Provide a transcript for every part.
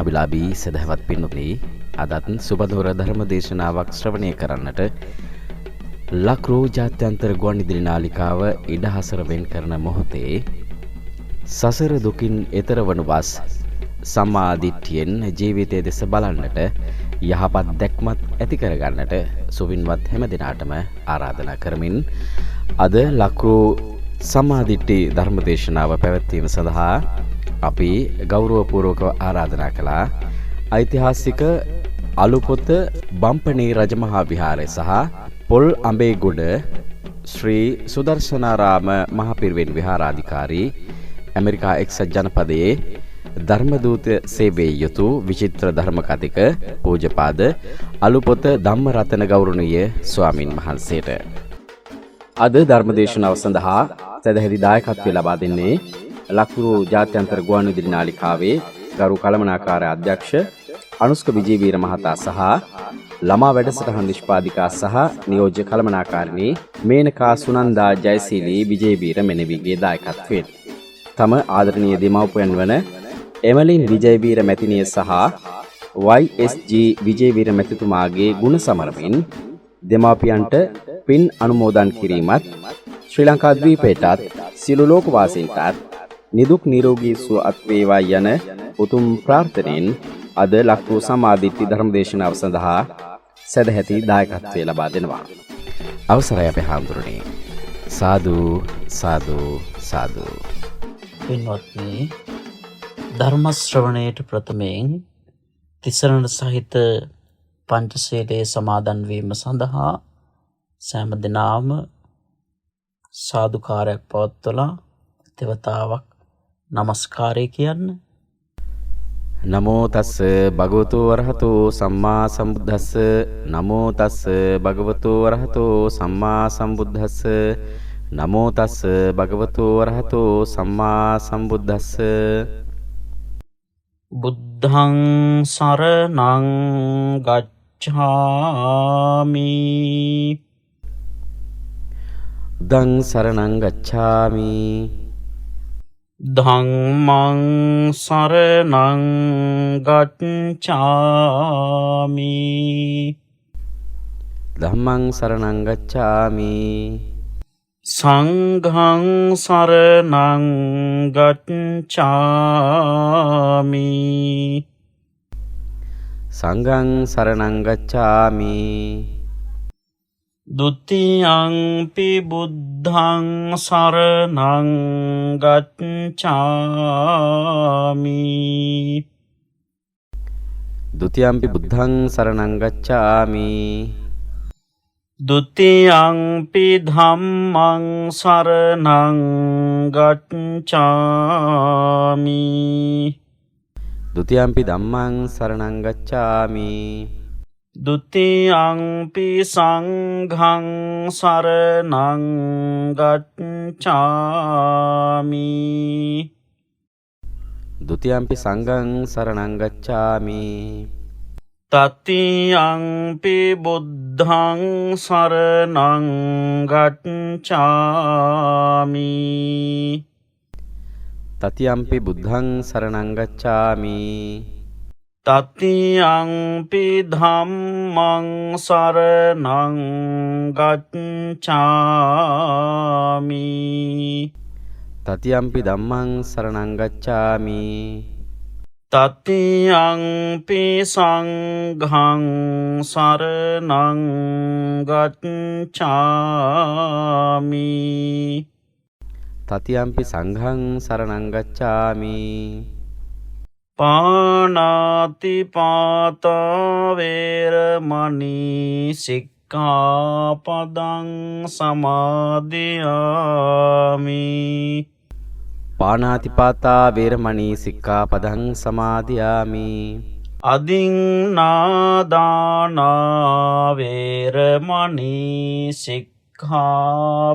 අභිලාභී සදහවත් පින්වත්නි අදත් සුබදවර ධර්ම දේශනාවක් ශ්‍රවණය කරන්නට ලක්රෝ ජාත්‍යන්තර ගුවන්විදුලි නාලිකාව ඉඩහසර වෙන් කරන මොහොතේ සසර දුකින් එතර වනු වස් සම්මා දිට්ඨියෙන් ජීවිතයේ දෙස බලන්නට යහපත් දැක්මත් ඇති කරගන්නට සුවින්වත් හැම දිනාටම ආරාධනා කරමින් අද ලක්රෝ සම්මා දිට්ඨි ධර්ම දේශනාව පැවැත්වීම සඳහා අපි ගෞරවපූර්වකව ආරාධනා කළා ඓතිහාසික අලුපොත බම්පණී රජමහා විහාරය සහ පොල් අඹේගොඩ ශ්‍රී සුදර්ශනාරාම මහපිරිවෙන් විහාරාධිකාරී ඇමරිකා එක්සත් ජනපදයේ ධර්මදූත සේවයේ යුතු විචිත්‍ර ධර්ම කතික පූජපාද අලුපොත ධම්මරතන ගෞරවනීය ස්වාමින් වහන්සේට අද ධර්මදේශනාව සඳහා සදැහැති දායකත්වය ලබා දෙන්නේ ලක්රෝ ජාත්‍යන්තර ගුවන්විදුලි නාලිකාවේ ගරු කළමනාකාර අධ්‍යක්ෂ අනුස්ක විජේවීර මහතා සහ ළමා වැඩසටහන් නිෂ්පාදිකා සහ නියෝජ්‍ය කළමනාකාරිණී මේනකා සුනන්දා ජයසීලී විජේවීර මෙනවිගේ දායකත්වයෙන් තම ආදරණීය දෙමව්පියන් වන එමලින් විජේවීර මැතිණිය සහ YSG විජේවීර මැතිතුමාගේ ගුණ සමරමින් දෙමාපියන්ට පින් අනුමෝදන් කිරීමත් ශ්‍රී ලංකා ද්වීපයටත් සියලු ලෝකවාසීන්ටත් නිදුක් නිරෝගී සුව අත් වේවා යන උතුම් ප්‍රාර්ථනෙන් අද ලක්රෝ සම්මාදිට්ඨි ධර්ම දේශනාව සඳහා සදැහැති දායකත්වය ලබා දෙනවා. අවසරයි අපේ හාමුදුරනේ. සාදු සාදු සාදු. පින්වත්නි, ධර්ම ශ්‍රවණයට ප්‍රථමයෙන් තිසරණ සහිත පංචශීලයේ සමාදන් වීම සඳහා සෑම දිනම සාදුකාරයක් පවත්වලා දෙවතාවක් නමස්කාරය කියන්න. නමෝ තස්ස භගවතු වරහතෝ සම්මා සම්බුද්දස්ස නමෝ තස්ස භගවතු වරහතෝ සම්මා සම්බුද්දස්ස නමෝ තස්ස භගවතු වරහතෝ සම්මා සම්බුද්දස්ස. බුද්ධං සරණං ගච්ඡාමි දං සරණං ගච්ඡාමි ධම්මං සරණං ගච්ඡාමි ධම්මං සරණං ගච්ඡාමි සංඝං සරණං ගච්ඡාමි සංඝං සරණං ගච්ඡාමි ဒုတိယံ පි බුද්ධං සරණං ගච්ඡාමි ဒုတိယံ පි බුද්ධං සරණං ගච්ඡාමි ဒုတိယံ පි ධම්මං සරණං ගච්ඡාමි ဒုတိယံ පි ධම්මං සරණං ගච්ඡාමි ဒုတိယံ පි සංඝං සරණං ගච්ඡාමි ဒုတိယံ පි සංඝං සරණං ගච්ඡාමි တတိယံ පි බුද්ධං සරණං ගච්ඡාමි တတိယံ පි බුද්ධං සරණං ගච්ඡාමි တတိယံ පි ධම්මං සරණං ගච්ඡාමි တတိယံ පි ධම්මං සරණං ගච්ඡාමි တတိယံ පි සංඝං සරණං ගච්ඡාමි တတိယံ පි සංඝං සරණං ගච්ඡාමි ပါဏာတိပါตဝေရမဏီ සික්ඛාපදං සමාදියාමි ပါဏာတိပါතා වේරමණී සික්ඛාපදං සමාදියාමි อดิงนาดานาเวรมณีสิกขา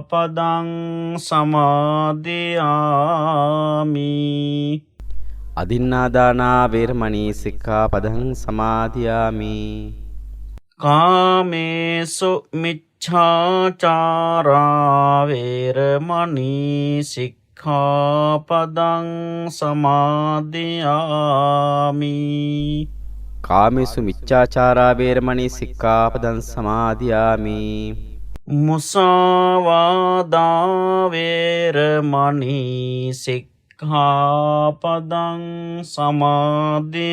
ปดังสมาธิยามิ අදින්නාදානා වේරමණී සික්ඛාපදං සමාදියාමි กาเมสุมิจฉาจาราเวรมณีสิก සික්ඛාපදං සමාදියාමි. කාමේසු මිච්ඡාචාරා වේරමණී සික්ඛාපදං සමාදියාමි. මුසාවාදා වේරමණී සික්ඛාපදං සමාදියාමි.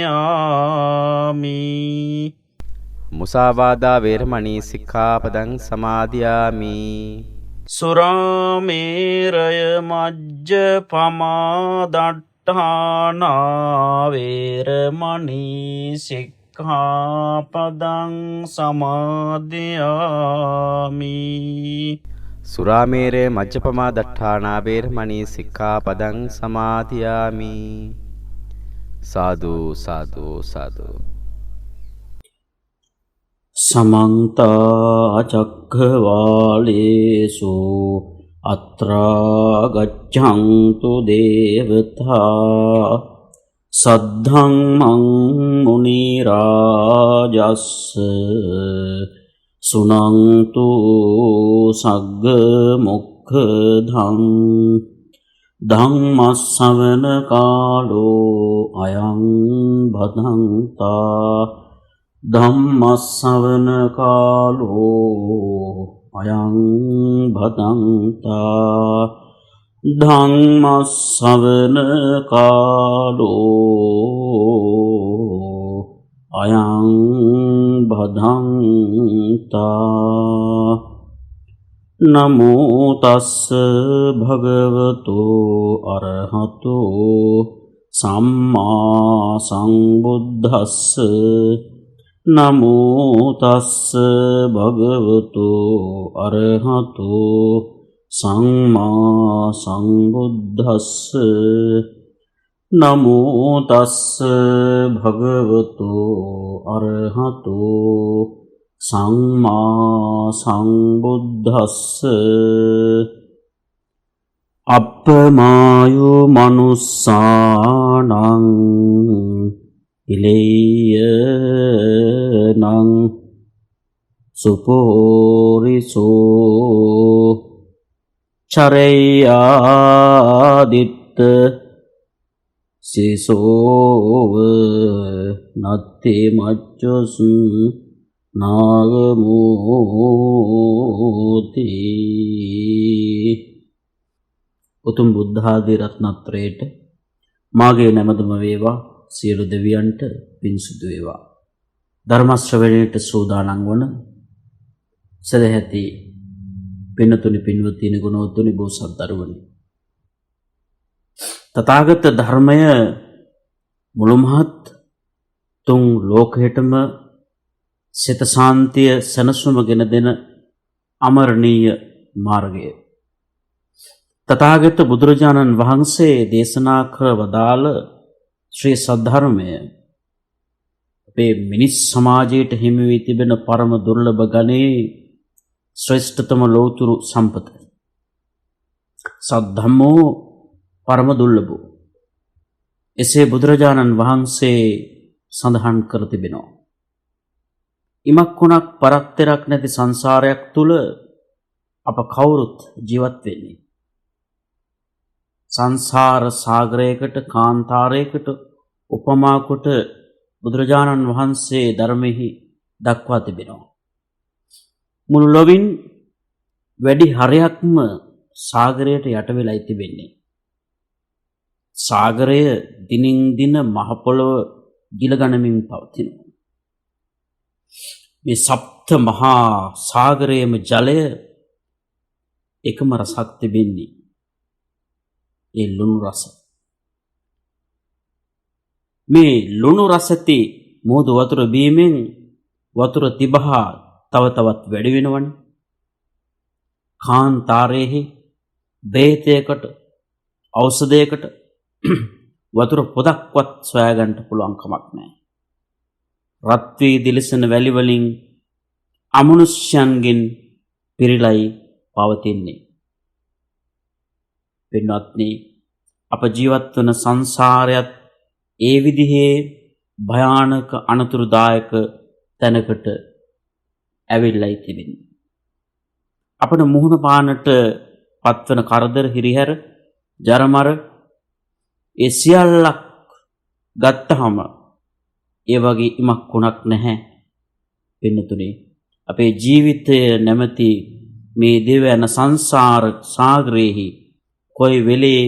මුසාවාදා වේරමණී සික්ඛාපදං සමාදියාමි. සුරාමේරය මජ්ජපමා දට්ඨානා වේරමණී සික්ඛාපදං සමාදියාමි. සුරාමේරය මජ්ජපමා දට්ඨානා වේරමණී සික්ඛාපදං සමාදියාමි. සාදු සාදු සාදු. සමන්ත චක්ඛවාලේසු අත්‍රා ගච්ඡන්තු දේවතා සද්ධම්මං මුනි රාජස්ස සුනන්තු සග්ග මොක්ඛදං ධම්මස්සවන කාලෝ අයං භදන්තා ධම්මස්සවන කාලෝ අයං භදන්තා ධම්මස්සවන කාලෝ අයං භදන්තා. නමෝ තස්ස භගවතු අරහතෝ සම්මා සම්බුද්දස්ස. නමෝ තස්ස භගවතු අරහතෝ සම්මා සම්බුද්දස්ස. නමෝ තස්ස භගවතු අරහතෝ සම්මා සම්බුද්දස්ස. අප්පමායෝ මනුස්සානං ඉලේයනං සුපෝරිසෝ චරයාදිත්ත සිසෝව නත්ති මච්චුස් නාගමූති. උතුම් බුද්ධාදී රත්නත්‍රයට මාගේ නැමදුම වේවා. සියලු දෙවියන්ට පින් සුදු වේවා. ධර්ම ශ්‍රවණයට සූදානම් වන සදැහැති පින්තුනි පින්වත්නි ගුණවත්නි බෝසත් දරුවනි. තථාගත ධර්මය මුළුමහත් තුන් ලෝකයටම සිත ශාන්තිය සනසුම ගෙන දෙන අමරණීය මාර්ගය. තථාගත බුදුරජාණන් වහන්සේ දේශනා කර වදාළ ශ්‍රී සද්ධර්මය අපේ මිනිස් සමාජයට හිමි වී තිබෙන පරම දුර්ලභ ගණේ ශ්‍රේෂ්ඨතම ලෝතුරු සම්පත. සද්ධම්මෝ පරම දුර්ලභෝ. එසේ බුදුරජාණන් වහන්සේ සඳහන් කර තිබෙනවා. ඉමක් කොනක් පරක්තරක් නැති සංසාරයක් තුල අප කවුරුත් ජීවත් වෙන්නේ. සංසාර සාගරයකට කාන්තාරයකට උපමා කොට බුදුරජාණන් වහන්සේ ධර්මෙහි දක්වා තිබෙනවා. මුළු ලොවින් වැඩි හරයක්ම සාගරයට යට වෙලා තිබෙන්නේ. සාගරය දිනින් දින මහ පොළොව ගිලගනිමින් පවතිනවා. මේ සප්ත මහා සාගරයේම ජලය එකම රසක් තිබෙන්නේ. ඒ ලුණු රස. මේ ලුණු රසති මෝදු වතුර බීමෙන් වතුර තිබහා තව තවත් වැඩි වෙනවනේ. කාන්තාරයේ බේතයකට ඖෂධයකට වතුර පොදක්වත් සොයා ගන්න පුළුවන් කමක් නැහැ. රත් වී දිලිසෙන වැලි වලින් අමනුෂ්‍යයන්ගෙන් පිරීලයි පවතින්නේ. පින්වත්නි, අප ජීවත් වන සංසාරයත් ඒ විදිහේ භයානක අනතුරුදායක තැනකට ඇවිල්ලායි තිබෙන්නේ. අපට මුහුණ පානට පත්වන කරදර හිරිහැර ජරමර ඒ සියල්ලක් ගත්තහම ඒ වගේ ඉමක් කුණක් නැහැ. පින්නතුනේ අපේ ජීවිතය නැමැති මේ දෙව යන සංසාර සාගරේහි කොයි වෙලේ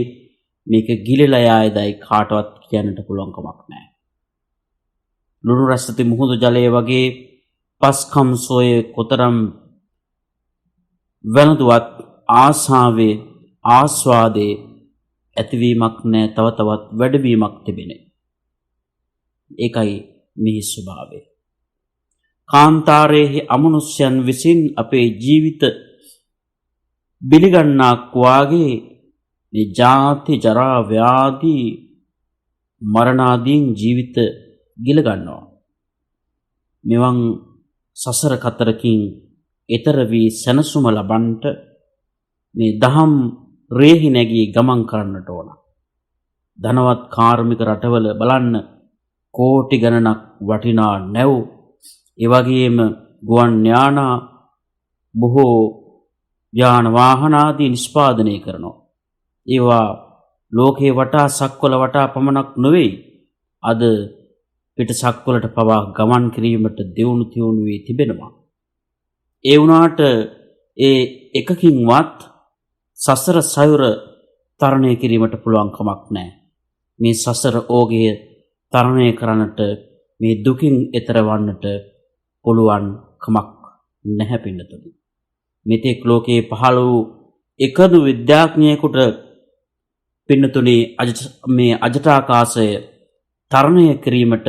මේක ගිලිලා යායදයි කාටවත් කියන්නට පුළුවන් කමක් නැහැ. ලුණු රසති මුහුදු ජලය වගේ පස්කම් සෝයේ කොතරම් වෙනදුවත් ආසාවේ ආස්වාදේ ඇතිවීමක් නැහැ, තව තවත් වැඩිවීමක් තිබෙන්නේ. ඒකයි මේ ස්වභාවය. කාන්තාරයේ අමනුෂ්‍යයන් විසින් අපේ ජීවිත බිලිගන්නක් වාගේ මේ ජාති ජරා ව්‍යාධි මරණාදීන් ජීවිත ගිල ගන්නවා. මෙවන් සසර කතරකින් ඊතර වී සැනසුම ලබන්නට මේ දහම් රේහි නැගී ගමන් කරන්නට ඕන. ධනවත් කාර්මික රටවල බලන්න කෝටි ගණනක් වටිනා නැව්, ඒ වගේම ගුවන් යානා, බොහෝ යාන වාහන ආදී නිෂ්පාදනය කරනවා. ඒවා ලෝකේ වටා සක්වල වටා පමණක් නොවේ, අද පිට සක්වලට පවා ගමන් කිරීමට දියුණු තියුණු වී තිබෙනවා. ඒ වුණාට ඒ එකකින්වත් සසර සයුර තරණය කිරීමට පුළුවන් කමක් නැහැ. මේ සසර ඕගය තරණය කරන්නට, මේ දුකින් එතර වන්නට පුළුවන් කමක් නැහැ පින්නතුනි. මෙතෙක් ලෝකයේ පහළ වූ එකදු විද්‍යාඥයෙකුට පින්නතුනි මේ අජටාකාශය තරණය කිරීමට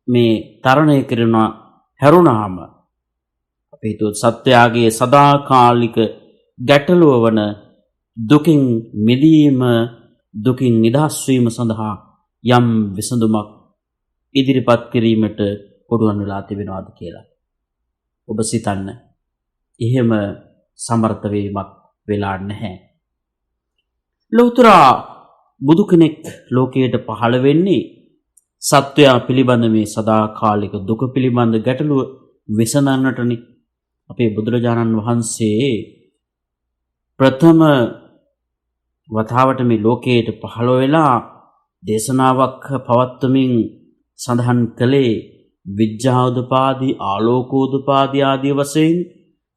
මේ තරණය කරන හැරුණාම අපේ සත්‍යයේ සදාකාලික ගැටලුව වන දුකින් මිදීම, දුකින් නිදහස් වීම සඳහා යම් විසඳුමක් ඉදිරිපත් කිරීමට පුළුවන් වෙලා තිබෙනවාද කියලා ඔබ සිතන්න. එහෙම සමර්ථ වීමක් වෙලා නැහැ. ලෞතර බුදු කෙනෙක් ලෝකයට පහළ වෙන්නේ සත්වයා පිළිබඳ මේ සදාකාලික දුක පිළිබඳ ගැටලුව විසඳන්නටනේ. අපේ බුදුරජාණන් වහන්සේ ප්‍රථම වතාවට මේ ලෝකයට පහළ වෙලා දේශනාවක් පවත්වමින් සඳහන් කළේ විද්‍යාෝදපාදී, ආලෝකෝදපාදී ආදී වශයෙන්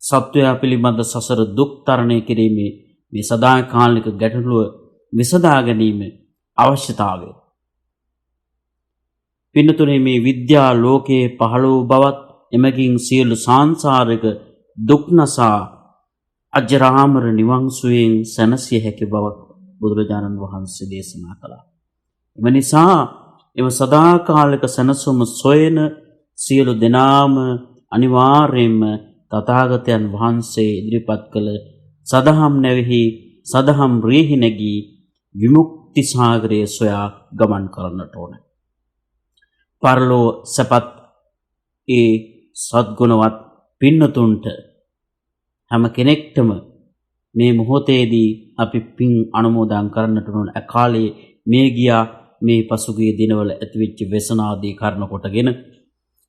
සත්වයා පිළිබඳ සසර දුක් තරණය කිරීමේ මේ සදාකාලික ගැටලුව විසඳා ගැනීම අවශ්‍යතාවය. පින්නතුනේ මේ විද්‍යා ලෝකයේ පහළ වූ බවත්, එමගින් සියලු සාංසාරික දුක් නසා අජරාමර නිවන් සුවයෙන් සැනසිය හැකි බවක් බුදුරජාණන් වහන්සේ දේශනා කළා. එම නිසා එම සදාකාලික සැනසුම සොයන සියලු දෙනාම අනිවාර්යයෙන්ම තථාගතයන් වහන්සේ ඉදිරිපත් කළ සදහම් නැවෙහි සදහම් රේහි නැගී විමුක්ති සාගරයේ සොයා ගමන් කරන්නට ඕන. පරලෝ සපත් ඒ සද්ගුණවත් පින්නතුන්ට හැම කෙනෙක්ටම මේ මොහොතේදී අපි පින් අනුමෝදන් කරන්නට ඕන. අකාලේ මේ ගියා මේ පසුගිය දිනවල ඇතිවෙච්ච ව්‍යසනාදී කරන කොටගෙන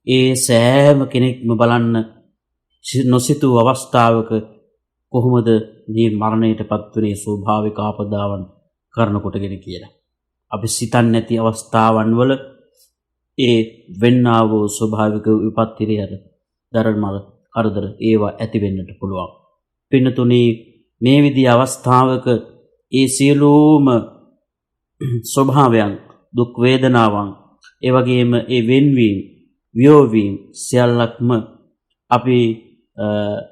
ඒ සෑම කෙනෙක්ම බලන්න නොසිතූ අවස්ථාවක කොහොමද මේ මරණයටපත් වුනේ ස්වභාවික ආපදාවන් කරන කොටගෙන කියලා. අපි සිතන්නේ නැති අවස්ථාවන් වල ඒ වෙන්නා වූ ස්වභාවික විපත්තිරියර දරමල කරදර ඒවා ඇති වෙන්නට පුළුවන්. පින්නතුනි, මේ විදිහ අවස්ථාවක ඒ සියලුම ස්වභාවයන්, දුක් වේදනාවන්, ඒ වගේම ඒ වෙන්වීම, වියෝවීම සියල්ලක්ම අපි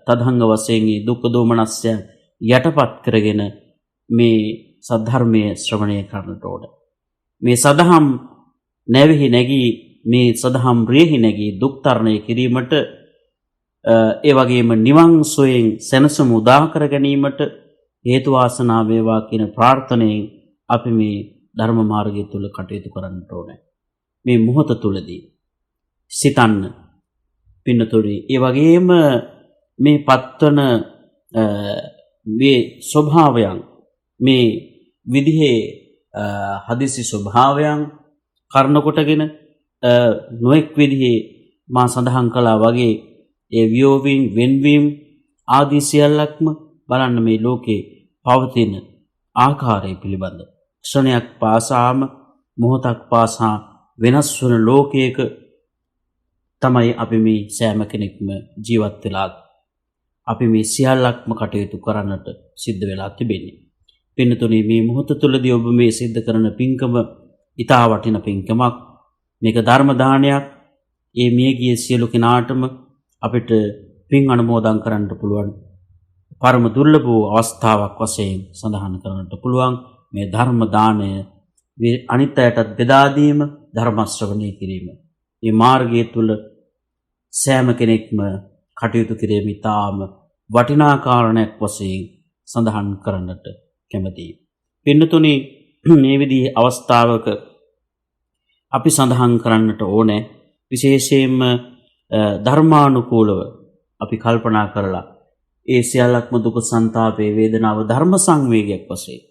තදංග වශයෙන් දුක් දෝමනස්ය යටපත් කරගෙන මේ සද්ධර්මයේ ශ්‍රවණය කරන්නට ඕන. මේ සදහම් නැවෙහි නැගී, මේ සදහම් රේහි නැගී දුක් තරණය කිරීමට, ඒ වගේම නිවන් සොයෙන් සැනසුම උදා කර ගැනීමට හේතු වාසනා වේවා කියන ප්‍රාර්ථනාවෙන් අපි මේ ධර්ම මාර්ගය තුල කටයුතු කරන්නට ඕනේ. මේ මොහොත තුලදී සිතන්න පින්නතුනි, ඒ වගේම මේ පත්වන මේ ස්වභාවයන්, මේ විදිහේ හදිසි ස්වභාවයන් කරන කොටගෙන නොඑක් විදිහේ මා සඳහන් කළා වගේ ඒ වියෝවීම්, වෙන්වීම් ආදී සියල්ලක්ම බලන්න මේ ලෝකේ පවතින ආකාරය පිළිබඳ ක්ෂණයක් පාසාම මොහොතක් පාසා වෙනස් වන ලෝකයක තමයි අපි මේ සෑම කෙනෙක්ම ජීවත් වෙලා අපි මේ සියල්ලක්ම කටයුතු කරන්නට සිද්ධ වෙලා තිබෙන්නේ. පින්නතුනේ මේ මොහොත තුළදී ඔබ මේ සිද්ධ කරන පින්කම ඊටා වටින පින්කමක්. මේක ධර්ම දානයක්. ඒ මියගිය සියලු කෙනාටම අපිට පින් අනුමෝදන් කරන්නට පුළුවන්. පරම දුර්ලභ වූ අවස්ථාවක් වශයෙන් සඳහන් කරන්නට පුළුවන් මේ ධර්ම දානය අනිත් අයටත් බෙදා දීම, ධර්ම ශ්‍රවණය කිරීම. මේ මාර්ගය තුල සෑම කෙනෙක්ම කටයුතු කිරීම ඉතාම වටිනා කාරණයක් වශයෙන් සඳහන් කරන්නට කැමැතියි. පින්නතුනි, මේ විදිහේ අවස්ථාවක අපි සඳහන් කරන්නට ඕනේ විශේෂයෙන්ම ධර්මානුකූලව අපි කල්පනා කරලා ඒ සියල්ලක්ම දුක සංතාපේ වේදනාව ධර්ම සංවේගයක් වශයෙන්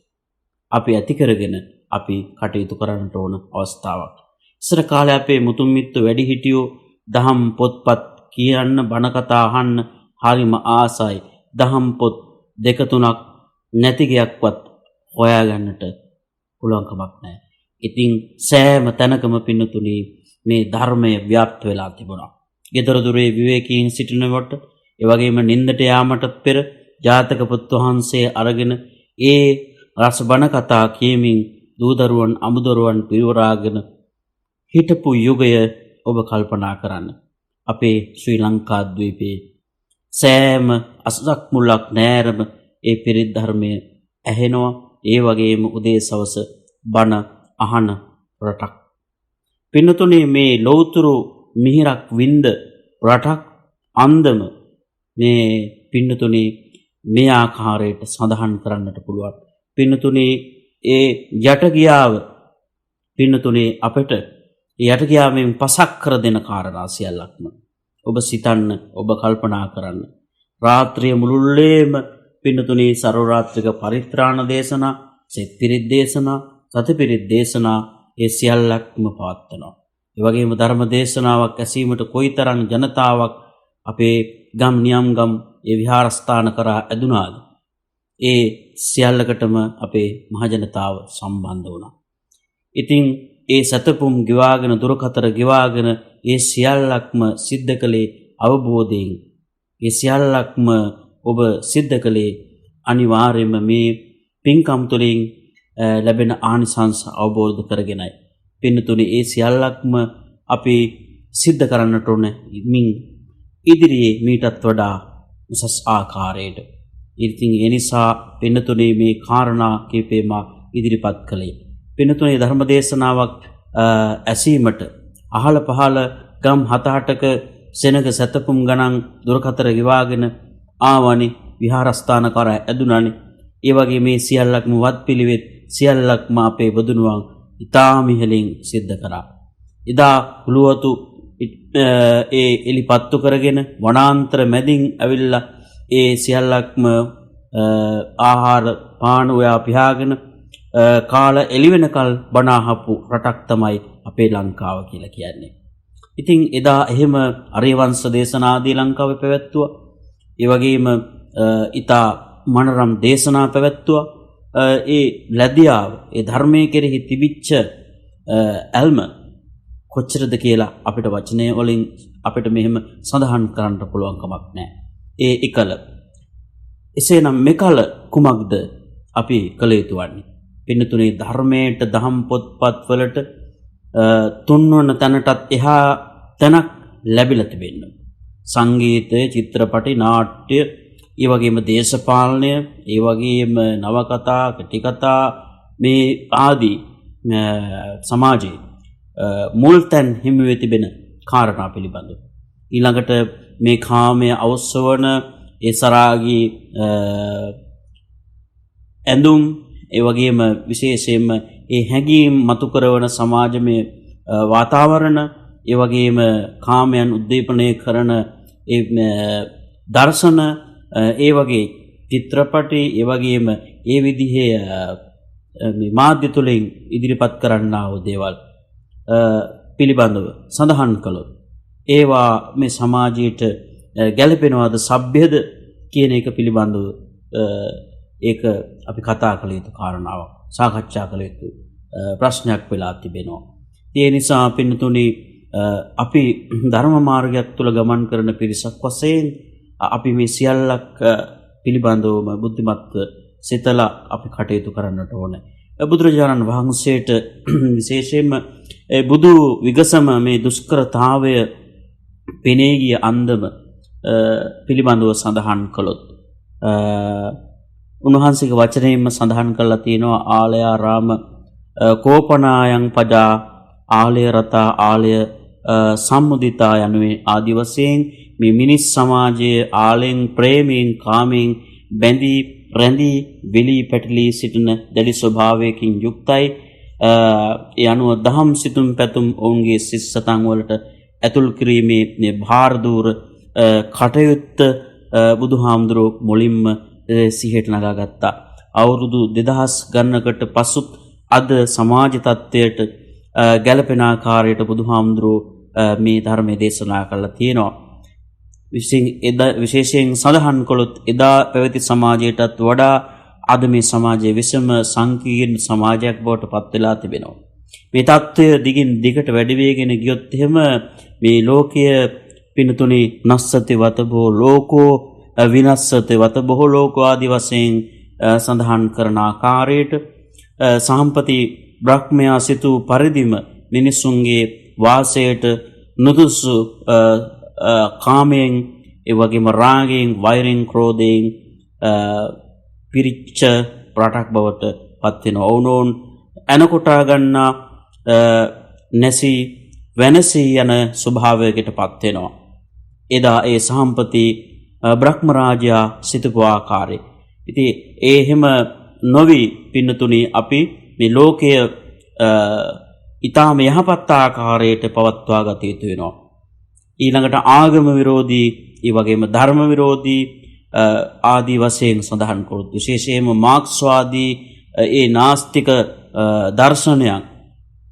අපි ඇති කරගෙන අපි කටයුතු කරන්නට ඕන අවස්ථාවක්. ඉස්සර කාලේ අපේ මුතුන් මිත්තු වැඩි හිටියෝ දහම් පොත්පත් කියන්න බණ කතා අහන්න හරිම ආසයි. දහම් පොත් දෙක තුනක් නැති ගයක්වත් හොයාගන්නට පුළුවන් කමක් නැහැ. ඉතින් සෑම තැනකම පින්නතුනි මේ ධර්මය ව්‍යාප්ත වෙලා තිබුණා. ගෙදර දොරේ විවේකීන් සිටිනකොට ඒ වගේම නින්දට යාමට පෙර ජාතක පුත් වහන්සේ අරගෙන ඒ රස බණ කතා කියමින් දූදරුවන් අමුදරුවන් පිරිවරාගෙන හිටපු යුගය ඔබ කල්පනා කරන්න. අපේ ශ්‍රී ලංකා ද්වීපයේ සෑම අසක් මුලක් නෑරම ඒ පිරිත් ධර්මය ඇහෙනවා. ඒ වගේම උදේ සවස බණ අහන රටක්. පින්නතුනේ මේ ලෞතුරු මිහිරක් වින්ද රටක් අන්දම මේ පින්නතුනේ මේ ආකාරයට සඳහන් කරන්නට පුළුවන්. පින්නතුනේ ඒ යටගියාව පින්නතුනේ අපට යටගියාවෙන් පසක් කර දෙන කාරණා සියල්ලක්ම ඔබ සිතන්න, ඔබ කල්පනා කරන්න. රාත්‍රිය මුළුල්ලේම පින්නතුනේ සර්වරාත්‍රික පරිත්‍රාණ දේශනා, සෙත් පිරිත් දේශනා, සති පිරිත් දේශනා ඒ සියල්ලක්ම පවත්වනවා. ඒ වගේම ධර්ම දේශනාවක් ඇසීමට කොයිතරම් ජනතාවක් අපේ ගම් නියම්ගම් ඒ විහාරස්ථාන කරා ඇදුනාද? ඒ සියල්ලකටම අපේ මහජනතාව සම්බන්ධ වුණා. ඉතින් ඒ සතපුම් ගිවාගෙන දුරකතර ගිවාගෙන ඒ සියල්ලක්ම සිද්ධ කළේ අවබෝධයෙන්. ඒ සියල්ලක්ම ඔබ සිද්ධ කළේ අනිවාර්යයෙන්ම මේ පින්කම් තුළින් ලැබෙන ආනිසංස අවබෝධ කරගෙනයි. පින්නතුනේ ඒ සියල්ලක්ම අපි සිද්ධ කරන්නට ඕන මින් ඉදිරියේ මීටත් වඩා උසස් ආකාරයට. ඉතින් ඒ නිසා පින්නතුනේ මේ කාරණා කීපේ මා ඉදිරිපත් කළේ. පින්නතුනේ ධර්ම දේශනාවක් ඇසීමට අහල පහල ගම් 7-8ක සෙනග සතපුම් ගණන් දුරකතර ගිවාගෙන ආවනි විහාරස්ථාන කරා ඇදුණානි. ඒ වගේ මේ සියල්ලක්ම වත්පිළිවෙත් සියල්ලක්ම අපේ බදුනුවන් ඉතාම ඉහළින් සිද්ධ කරා. එදා කුළුවතු ඒ එලිපත්තු කරගෙන වනාන්තර මැදින් ඇවිල්ලා ඒ සියල්ලක්ම ආහාර පාන ඔයා පියාගෙන කාල එළි වෙනකල් බණ අහපු රටක් තමයි අපේ ලංකාව කියලා කියන්නේ. ඉතින් එදා එහෙම අරියවංශ දේශනාදී ලංකාවේ පැවැත්තුවා. ඒ වගේම ඊතා මනරම් දේශනා පැවැත්තුවා. ඒ ලැබියාව ඒ ධර්මයේ කෙරෙහි තිබිච්ච ඇල්ම කොච්චරද කියලා අපිට වචනය වලින් අපිට මෙහෙම සඳහන් කරන්න පුළුවන් කමක් නැහැ. ඒ එකල එසේනම් මෙකල කුමක්ද අපි කළ යුතු වන්නේ? පින්නතුනේ ධර්මයට දහම් පොත්පත් වලට තුන්වන තැනටත් එහා තැනක් ලැබිලා තිබෙන්න. සංගීතය, චිත්‍රපටි, නාට්‍ය, ඒ වගේම දේශපාලනය, ඒ වගේම නවකතා, කෙටිකතා මේ ආදී සමාජයේ මුල් තැන් හිමි වෙ තිබෙන කාරණා පිළිබඳව. ඊළඟට මේ කාමය අවශ්‍යවන ඒ සරාගී ඇඳුම්, ඒ වගේම විශේෂයෙන්ම ඒ හැඟීම් මතු කරන සමාජමය වාතාවරණ, ඒ වගේම කාමයන් උද්දීපනය කරන ඒ දර්ශන, ඒ වගේ චිත්‍රපටි, ඒ වගේම ඒ විදිහේ මාධ්‍ය තුලින් ඉදිරිපත් කරන්නා වූ දේවල් පිළිබඳව සඳහන් කළොත් ඒවා මේ සමාජයට ගැළපෙනවද, සભ્યද කියන එක පිළිබඳව ඒක අපි කතා කළ යුතු කාරණාවක්, සාකච්ඡා කළ යුතු ප්‍රශ්නයක් වෙලා තිබෙනවා. ඒ නිසා පින්නතුනි අපි ධර්ම මාර්ගයක් තුල ගමන් කරන පිරිසක් වශයෙන් අපි මේ සියල්ලක් පිළිබඳවම බුද්ධිමත්ව සිතලා අපි කටයුතු කරන්නට ඕනේ. බුදුරජාණන් වහන්සේට විශේෂයෙන්ම බුදු විගසම මේ දුෂ්කරතාවය පෙනී ගිය අන්දම පිළිබඳව සඳහන් කළොත් උන්වහන්සේගේ වචනයෙන්ම සඳහන් කරලා තියෙනවා ආලයාරාම කෝපනායන් පජා ආලය රතා ආලය සම්මුදිතා යනුවේ ආදි වශයෙන් මේ මිනිස් සමාජයේ ආලෙන් ප්‍රේමයෙන් කාමයෙන් බැඳී රැඳී වෙලී පැටලී සිටින දැඩි ස්වභාවයකින් යුක්තයි. ඒ අනුව දහම් සිතුම් පැතුම් ඔවුන්ගේ සිත් සතන් වලට ඇතුල් කිරීමේ මේ භාරදූර කටයුත්ත බුදුහාමුදුරුවෝ මුලින්ම සිහියට නගාගත්තා. අවුරුදු 2000 ගණනකට පසු අද සමාජ තත්ත්වයට ගැළපෙන ආකාරයට බුදුහාමුදුරුවෝ මේ ධර්මයේ දේශනා කළා තියෙනවා. විශේෂයෙන් සඳහන් කළොත් එදා පැවති සමාජයටත් වඩා අද මේ සමාජයේ විසම සංකීර්ණ සමාජයක් බවට පත් වෙලා තිබෙනවා. මේ தত্ত্বය දිගින් දිගට වැඩි වෙගෙන ගියොත් එහෙම මේ ලෝකය පිනතුනේ නස්සති වතබෝ ලෝකෝ විනස්සති වතබෝ ලෝකෝ ආදී වශයෙන් සඳහන් කරන ආකාරයට සම්පති බ්‍රහ්මයා සිතූ පරිදිම මිනිසුන්ගේ වාසයට නුදුසු කාමයෙන් ඒ වගේම රාගයෙන් වෛරයෙන් ක්‍රෝධයෙන් පිරිච්ච රටක් බවට පත් වෙනවා. ඔවුනෝන් එනකොටා ගන්නා නැසී වෙනසී යන ස්වභාවයකට පත් වෙනවා. එදා ඒ සම්පති බ්‍රහ්ම රාජයා සිතපු ආකාරය. ඉතින් ඒ හැම නොවි පින්නතුනි අපි මේ ලෝකය ඊටාම යහපත් ආකාරයට පවත්වා ගත යුතු වෙනවා. ඊළඟට ආගම විරෝධී, ඒ වගේම ධර්ම විරෝධී ආදී වශයෙන් සඳහන් කළොත් විශේෂයෙන්ම මාක්ස්වාදී ඒ නාස්තික දර්ශනයන්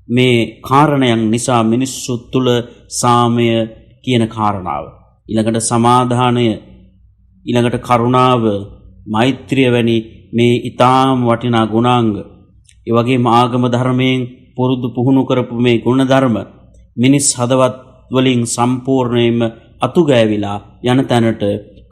මේ කාරණයන් නිසා මිනිස්සු තුළ සාමය කියන කාරණාව, ඊළඟට සමාදානය, ඊළඟට කරුණාව, මෛත්‍රිය වැනි මේ ඊටාම් වටිනා ගුණාංග, ඒ වගේම ආගම ධර්මයෙන් පුරුදු පුහුණු කරපු මේ ගුණ ධර්ම මිනිස් හදවත් වලින් සම්පූර්ණයෙන්ම අතුගෑවිලා යන තැනට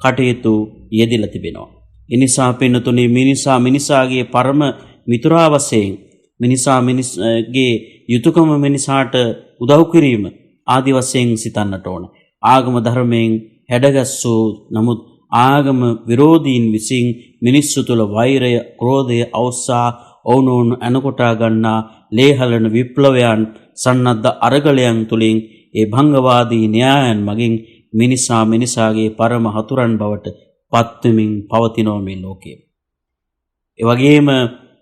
කටයුතු යෙදিলা තිබෙනවා. ඒ නිසා පින්නතුනේ මිනිසාගේ පරම මිතුරා වශයෙන් මිනිසාගේ යුතුයකම මිනිසාට උදව් කිරීම ආදි වශයෙන් සිතන්නට ඕන. ආගම ධර්මයෙන් හැඩගස්සූ නමුත් ආගම විරෝධීන් විසින් මිනිස්සු තුළ වෛරය, ක්‍රෝධය අවස්සා ඔවුනෝන් අනකොටා ගන්නා ලේහලන විප්ලවයන් සන්නද්ධ අරගලයන් තුලින් ඒ භංගවාදී න්‍යායන් මගින් මිනිසාගේ පරම හතුරන් බවට පත්වෙමින් පවතිනවා මේ ලෝකයේ. ඒ වගේම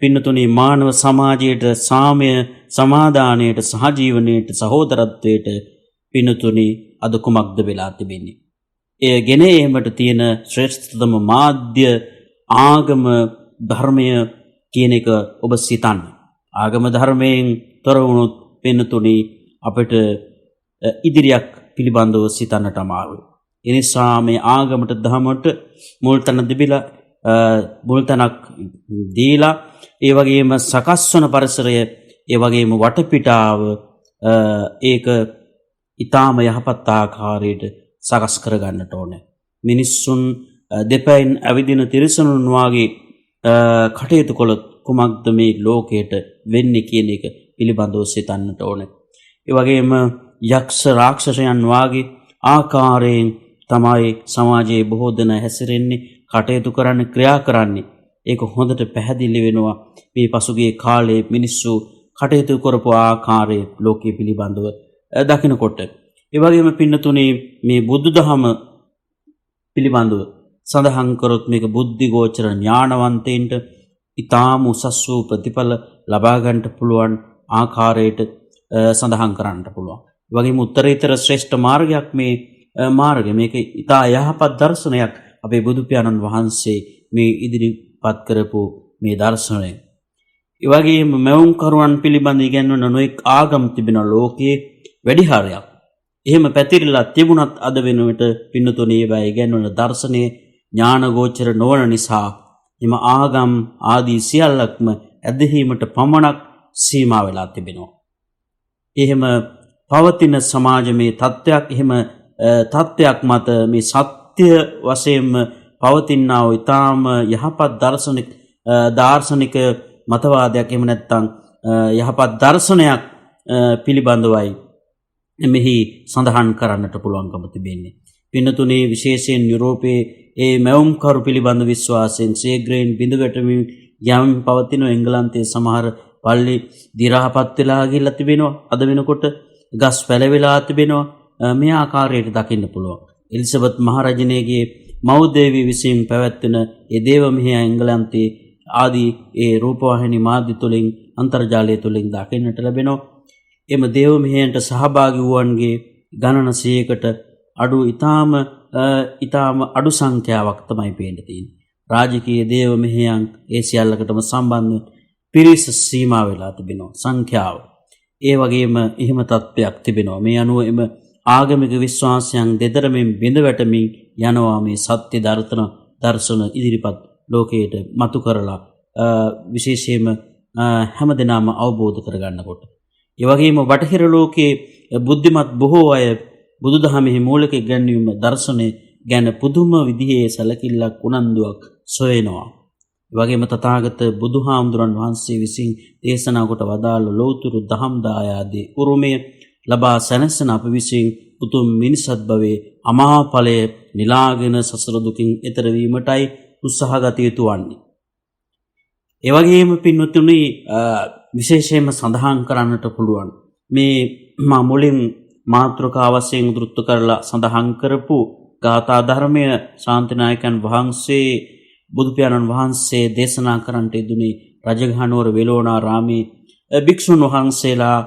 පින්නතුනි මානව සමාජයට සාමය, සමාදානයට, සහජීවනයට, සහෝදරත්වයට පින්නතුනි අද කුමක්ද වෙලා තිබෙන්නේ? එය ගෙන ඒමට තියෙන ශ්‍රේෂ්ඨතම මාධ්‍ය ආගම ධර්මය කියන එක ඔබ සිතන්න. ආගම ධර්මයෙන් තොර වුණොත් පින්නතුනි අපිට ඉදිරියක් පිළිබඳව සිතන්නට අමාරුයි. ඒ නිසා මේ ආගමට ධර්මයට මුල්තැන මුල්තැනක් දීලා ඒ වගේම සකස් වන පරිසරය, ඒ වගේම වටපිටාව ඒක ඊටාම යහපත් ආකාරයට සකස් කර ගන්නට ඕනේ. මිනිස්සුන් දෙපැයින් ඇවිදින තිරිසනුන් වාගේ කටයුතු කළොත් කුමක්ද මේ ලෝකයට වෙන්නේ කියන එක පිළිබඳව සිතන්නට ඕනේ. ඒ වගේම යක්ෂ රාක්ෂසයන් වාගේ ආකාරයෙන් තමයි සමාජයේ බොහෝ දෙනා හැසිරෙන්නේ, කටයුතු කරන්නේ, ක්‍රියා කරන්නේ. ඒක හොඳට පැහැදිලි වෙනවා මේ පසුගිය කාලේ මිනිස්සු කටයුතු කරපු ආකාරය ලෝකයේ පිළිබඳව දකිනකොට. ඒ වගේම පින්නතුනේ මේ බුදුදහම පිළිබඳව සඳහන් කරොත් මේක බුද්ධි ගෝචර ඥානවන්තයින්ට ඊටාම උසස් වූ ප්‍රතිඵල ලබා ගන්නට පුළුවන් ආකාරයට සඳහන් කරන්නට පුළුවන්. ඒ වගේම උත්තරීතර ශ්‍රේෂ්ඨ මාර්ගයක් මේ මාර්ගය. මේක ඊටා යහපත් දර්ශනයක් අපේ බුදු පියාණන් වහන්සේ මේ ඉදිරිපත් කරපු මේ දර්ශනය. ඒ වගේම මෙවුන් කරුවන් පිළිබඳ ඉගැන්වන නොඑක් ආගම් තිබෙන ලෝකයේ වැඩි හරියක්. එහෙම පැතිරිලා තිබුණත් අද වෙනුවට පින්නතුණී ඒවා ඉගැන්වන දර්ශනයේ ඥානගෝචර නොවන නිසා එම ආගම් ආදී සියල්ලක්ම ඇදහිීමට පමණක් සීමා වෙලා තිබෙනවා. එහෙම පවතින සමාජමේ තත්ත්වයක් එහෙම තත්ත්වයක් මත මේ සත්‍ය වශයෙන්ම පවතිනා වූ ඊටාම යහපත් දාර්ශනික මතවාදයක් එහෙම නැත්නම් යහපත් දර්ශනයක් පිළිබඳවයි මෙහි සඳහන් කරන්නට පුළුවන්කම තිබෙන්නේ. පින්නතුනේ විශේෂයෙන් යුරෝපයේ ඒ මැවුම්කරු පිළිබඳ විශ්වාසයෙන් ශීඝ්‍රයෙන් බිඳවැටමින් යම් පවතින එංගලන්තයේ සමහර පල්ලි දි รา පත් වෙලා ගිහිල්ලා තිබෙනවා. අද වෙනකොට ගස් පැලවිලා තිබෙනවා. මේ ආකාරයට දකින්න පුළුවන්. එලිසබෙත් මහරජිනියගේ මව්දේවිය විසින් පැවැත්වෙන ඒ දේව මෙහෙය එංගලන්තයේ ආදී ඒ රූපවාහිනී මාධ්‍ය තුලින් අන්තර්ජාලය තුලින් දකින්නට ලැබෙනවා. එම දේව මෙහෙයන්ට සහභාගී වූවන්ගේ ගණන 100කට අඩු ඊටාම අඩු සංඛ්‍යාවක් තමයි පේන්න තියෙන්නේ. රාජකීය දේව මෙහෙයන් ඒ සියල්ලකටම සම්බන්ධ පිරිස සීමා වෙලා තිබෙනවා සංඛ්‍යාව. ඒ වගේම එහෙම තත්ත්වයක් තිබෙනවා. මේ අනුව එම ආගමික විශ්වාසයන් දෙදරමින් බිඳ වැටමින් යනවා මේ සත්‍ය දර්ශන ඉදිරිපත් ලෝකයට මතු කරලා විශේෂයෙන්ම හැමදෙනාම අවබෝධ කරගන්නකොට. ඒ වගේම බටහිර ලෝකයේ බුද්ධිමත් බොහෝ අය බුදුදහමේ මූලික ඉගැන්වීම දර්ශනය ගැන පුදුම විදිහේ සැලකිල්ලක් උනන්දුවක් සොයනවා. ඒ වගේම තථාගත බුදුහාමුදුරන් වහන්සේ විසින් දේශනා කොට වදාළ ලෞතුරු දහම් දායාදී උරුමය ලබා සැනසෙන අප විසින් උතුම් මිනිසත් භවයේ අමහා ඵලය නිලාගෙන සසර දුකින් එතර වීමටයි උත්සාහ ගත යුතු වන්නේ. ඒ වගේම පින්වත්නි විශේෂයෙන්ම සඳහන් කරන්නට පුළුවන් මේ මා මුලින් මාතෘකා වශයෙන් උද්දෘත කරලා සඳහන් කරපු ගාථා ධර්මය ශාන්තිනායකයන් වහන්සේ බුදු පියාණන් වහන්සේ දේශනා කරන්නට යෙදුනේ රජගහනුවර වෙලෝනාරාමේ භික්ෂුන් වහන්සේලා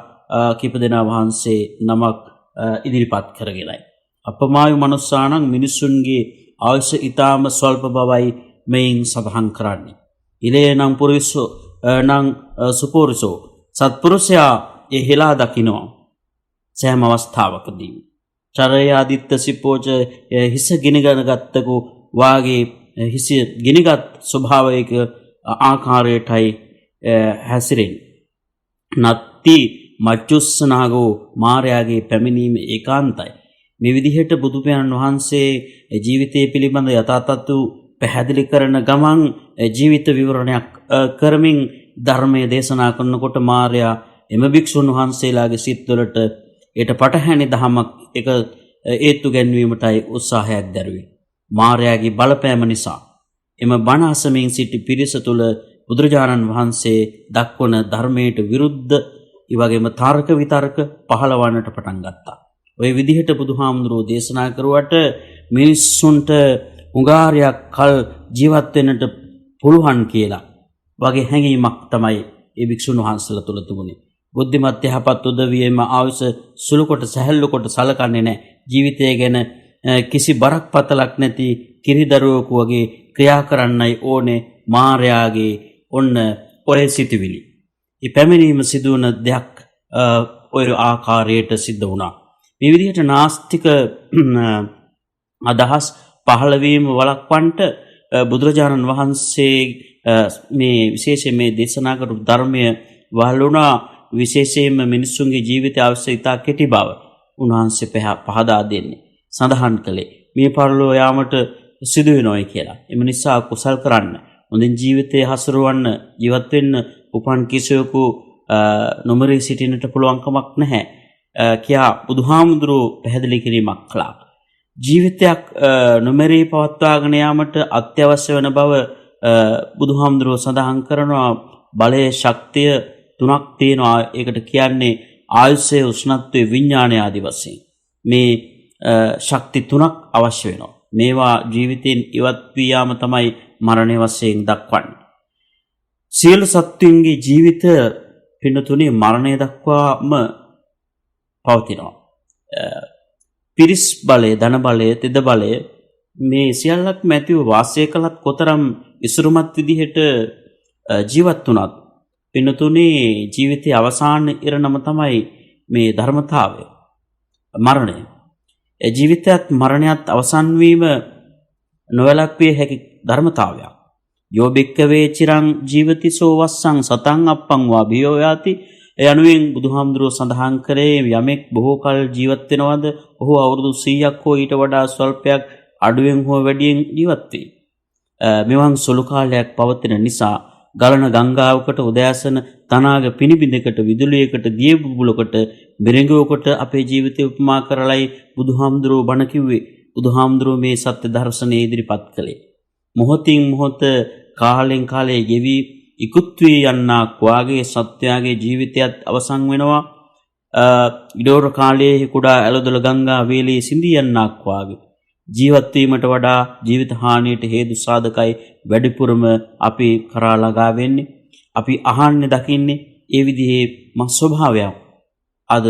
කීප දෙනා වහන්සේ නමක් ඉදිරිපත් කරගෙනයි. අපමායු මනුස්සාණන් මිනිසුන්ගේ ආයුෂ ඊටාම ස්වල්ප බවයි මෙයින් සඳහන් කරන්නේ. ඉලේ නම් පුරුෂෝ නම් සුපුරුෂෝ සත්පුරුෂයා ඒ හෙලා දකිනවා සෑම අවස්ථාවකදී. චරයාදිත්‍ය සිපෝච හිස ගිනිගන ගත්තකු වාගේ හිස ගිනිගත් ස්වභාවයක ආකාරයටයි හැසිරෙන්නේ. නත්ති මච්චුස්සනාගෝ මාර්යාගේ පැමිණීම ඒකාන්තයි. මේ විදිහට බුදු පියාණන් වහන්සේ ජීවිතය පිළිබඳ යථා තත්ත්ව පැහැදිලි කරන ගමන් ජීවිත විවරණයක් කරමින් ධර්මයේ දේශනා කරනකොට මාර්යා එම භික්ෂුන් වහන්සේලාගේ සිත්වලට ඒට පටහැනි දහමක් එක ඒත්තු ගැන්වීමටයි උත්සාහයක් දැරුවේ. මාර්යාගේ බලපෑම නිසා එම බණ අසමින් සිටි පිරිස තුළ බුදුරජාණන් වහන්සේ දක්වන ධර්මයට විරුද්ධ ඊවැගේම තර්ක විතර්ක පහළවන්නට පටන් ගත්තා. ওই විදිහට බුදුහාමුදුරුවෝ දේශනා කරුවට මිනිස්සුන්ට උගාරයක් කල් ජීවත් වෙන්නට පුළුවන් කියලා වගේ හැඟීමක් තමයි ඒ භික්ෂුන් වහන්සේලා තුළ තිබුණේ. බුද්ධිමත් යහපත් උදවියෙම ආයුෂ සුළු කොට සැහැල්ලු කොට සලකන්නේ නැහැ. ජීවිතය ගැන කිසි බරක් පතලක් නැති කිරිදරුවෙකු වගේ ක්‍රියා කරන්නයි ඕනේ මාර්යාගේ ඔන්න ඔය සිතුවිලි. මේ පැමිණීම සිදුවන දෙයක් ඔය ආකාරයට සිද්ධ වුණා. මේ විදිහට නාස්තික අදහස් පහළ වීම වළක්වන්නට බුදුරජාණන් වහන්සේ මේ විශේෂයෙන් මේ දේශනා කරපු ධර්මය වහලුණා. විශේෂයෙන්ම මිනිසුන්ගේ ජීවිත අවශ්‍ය ඉතා කෙටි බව උන්වහන්සේ පහදා දෙන්නේ. සඳහන් කළේ මේ පරලෝ යාමට සිදු වෙනවයි කියලා. එම නිසා කුසල් කරන්න, හොඳින් ජීවිතය හසුරවන්න, ජීවත් වෙන්න උපන් කිසියෙකු නොමරී සිටින්නට පුළුවන් කමක් නැහැ කියා බුදුහාමුදුරුවෝ පැහැදිලි කිරීමක් කළා. ජීවිතයක් නොමරී පවත්වාගෙන යාමට අත්‍යවශ්‍ය වන බව බුදුහාමුදුරුවෝ සඳහන් කරනවා. බලයේ ශක්තිය තුනක් තියෙනවා. ඒකට කියන්නේ ආයුෂය, උෂ්ණත්වය, විඥානය ආදී වශයෙන් මේ ශක්ති තුනක් අවශ්‍ය වෙනවා. මේවා ජීවිතයෙන් ඉවත් වී යාම තමයි මරණය වශයෙන් දක්වන්නේ. සියලු සත්ත්වයන්ගේ ජීවිත පින්නතුනේ මරණය දක්වාම පවතිනවා. පිරිස් බලය, ධන බලය, තෙද බලය මේ සියල්ලක් මැතිව වාසය කළත් කොතරම් ඉසුරුමත් විදිහට ජීවත් වුණත් පින්නතුනේ ජීවිතයේ අවසාන ඉරණම තමයි මේ ධර්මතාවය, මරණය. ජීවිතයත් මරණයත් අවසන් වීම නොවැළක්විය හැකි ධර්මතාවයක්. යෝ බික්කවේ චිරං ජීවති සෝ වස්සං සතං අප්පං වා භියෝ යාති. ඒ අනුවෙන් බුදුහාමුදුරුවෝ සඳහන් කරේ යමෙක් බොහෝ කල ජීවත් වෙනවද ඔහු අවුරුදු 100ක් හෝ ඊට වඩා ස්වල්පයක් අඩුවෙන් හෝ වැඩියෙන් ජීවත් වේ. මෙවන් සුළු කාලයක් පවතින නිසා ගලන ගංගාවකට උදෑසන තනාග පිනිබිඳකට විදුලියකට දිය බුබුලකට මිරිඟුවකට අපේ ජීවිතය උපමා කරලයි බුදුහාමුදුරුවෝ බණ කිව්වේ. බුදුහාමුදුරුවෝ මේ සත්‍ය දර්ශනය ඉදිරිපත් කළේ. මොහොතින් මොහොත කාලෙන් කාලේ ගෙවි ඉක්ුත් වී යන්නක් වාගේ සත්‍යයේ ජීවිතයත් අවසන් වෙනවා. ඉඩෝර කාලයේ කුඩා ඇලදොල ගංගා වේලේ සිඳී යන්නක් වාගේ ජීවත් වීමට වඩා ජීවිත හානියට හේතු සාධකයි වැඩිපුරම අපි කරා ළඟා වෙන්නේ. අපි අහන්නේ දකින්නේ ඒ විදිහේ ස්වභාවයක්. අද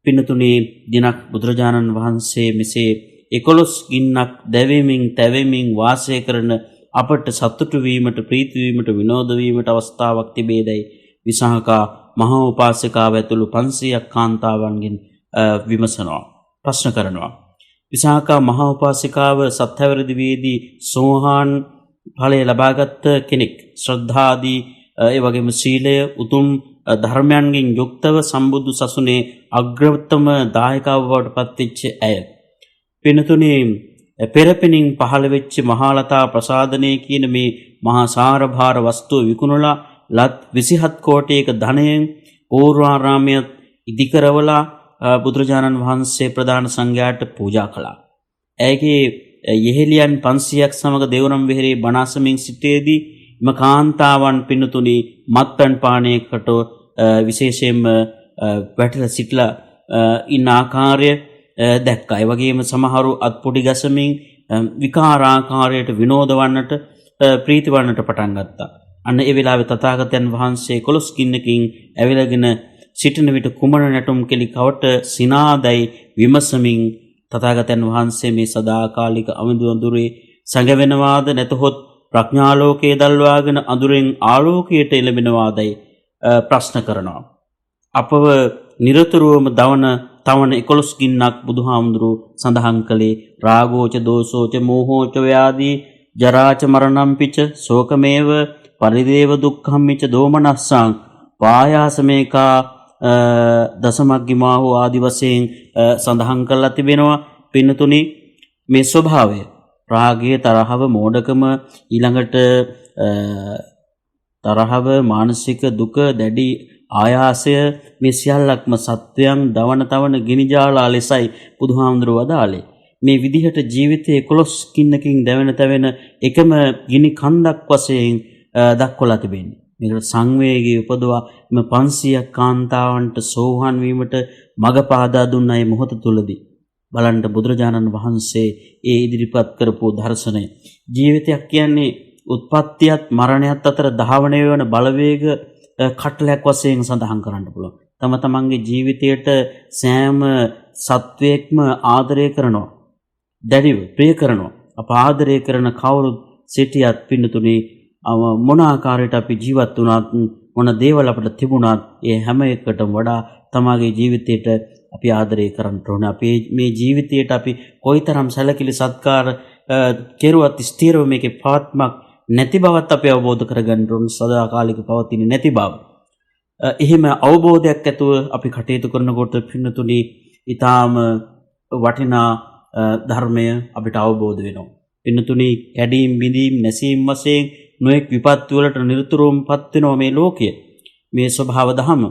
පින්නතුනේ දිනක් බුදුරජාණන් වහන්සේ මෙසේ 11 ගින්නක් දැවෙමින් තැවෙමින් වාසය කරන අපට සතුටු වීමට ප්‍රීති වීමට විනෝද වීමට අවස්ථාවක් තිබේදයි විසාකා මහා උපාසිකාව ඇතුළු 500ක් කාන්තාවන්ගෙන් විමසනවා ප්‍රශ්න කරනවා. විසාකා මහා උපාසිකාව සත්‍යවෘදිවේදී සෝහාන් ඵලය ලබාගත් කෙනෙක්. ශ්‍රද්ධාදී ඒ වගේම සීලය උතුම් ධර්මයන්ගෙන් යුක්තව සම්බුදු සසුනේ අග්‍රතම දායකාව බවට පත්වෙච්ච ඇය. පිනතුනේ පෙරපෙනින් පහළ වෙච්ච මහලතා ප්‍රසාදනය කියන මේ මහා සාරභාර වස්තුව විකුණලා ලත් 27 කෝටියක ධනයෙන් පූර්වාරාමය ඉදිකරවලා බුදුරජාණන් වහන්සේ ප්‍රධාන සංඝයාට පූජා කළා. ඇයගේ යෙහෙලියන් 500ක් සමග දෙවනම් වෙහෙරේ බණාසමින් සිටේදී එම කාන්තාවන් පින්නතුනි මත්පැන් පානයකට විශේෂයෙන්ම වැටලා සිටලා ඉන්න ආකාරය දැක්කා. ඒ වගේම සමහරු අත්පොඩි ගසමින් විකාරාකාරයට විනෝද වන්නට ප්‍රීති වන්නට පටන් ගත්තා. අන්න ඒ වෙලාවේ තථාගතයන් වහන්සේ 11 කින්නකින් ඇවිලගෙන සිටින විට කුමන නැටුම් කෙලි කවට සිනාදයි විමසමින් තථාගතයන් වහන්සේ මේ සදාකාලික අමිදු අඳුරේ සැඟවෙනවාද නැතහොත් ප්‍රඥාලෝකයේ දල්වාගෙන අඳුරෙන් ආලෝකයට එළඹෙනවාදයි ප්‍රශ්න කරනවා. අපව නිරතුරුවම තවන 11 ගින්නක් බුදුහාමුදුරු සඳහන් කළේ රාගෝච දෝසෝච මෝහෝච ව්‍යාදී ජරාච මරණම්පිච ශෝකමේව පරිදේව දුක්ඛම්මිච දෝමනස්සං වායාසමේකා දසමග්ගිමාහු ආදි වශයෙන් සඳහන් කරලා තිබෙනවා. පින්නතුනි මේ ස්වභාවය රාගය තරහව මෝඩකම ඊළඟට තරහව මානසික දුක දැඩි ආයාසය මේ සියල්ලක්ම සත්වයන් දවන තවන ගිනිජාලා ලෙසයි බුදුහාමුදුරුවෝ වදාළේ. මේ විදිහට ජීවිතයේ 11 කින්නකින් දැවෙන තැවෙන එකම ගිනි කන්දක් වශයෙන් දක්වලා තිබෙන්නේ. මේකට සංවේගී උපදවා මේ 500ක් කාන්තාවන්ට සෝහන් වීමට මඟ පාදා දුන්න ඒ මොහොත තුලදී බලන්න බුදුරජාණන් වහන්සේ ඒ ඉදිරිපත් කරපු දර්ශනය. ජීවිතයක් කියන්නේ උත්පත්තියත් මරණයත් අතර ධාවනය වෙන බලවේග කටලයක් වශයෙන් සඳහන් කරන්න පුළුවන්. තම තමන්ගේ ජීවිතයට සෑම සත්වයක්ම ආදරය කරනවා. දැඩිව ප්‍රිය කරනවා. අප ආදරය කරන කවුරුත් සිටියත් පින්නතුනේ මොන ආකාරයට අපි ජීවත් වුණත් මොන දේවල් අපිට තිබුණත් ඒ හැම එකටම වඩා තමාගේ ජීවිතයට අපි ආදරය කරන්න ඕනේ. අපේ මේ ජීවිතයට අපි කොයිතරම් සැලකිලි සත්කාර කෙරුවත් ස්ථිරව මේකේ පවත්මක් නැති බවත් අපි අවබෝධ කරගන්න ඕනේ. සදාකාලික පවතින්නේ නැති බව. එහෙම අවබෝධයක් ඇතුව අපි කටයුතු කරනකොට පින්නතුනි ඊටාම වටිනා ධර්මය අපිට අවබෝධ වෙනවා. පින්නතුනි කැඩීම් බිඳීම් නැසීම් වශයෙන් නොඑක් විපත් වලට නිරතුරුවම්පත් වෙනවා මේ ලෝකය. මේ ස්වභාව ධම.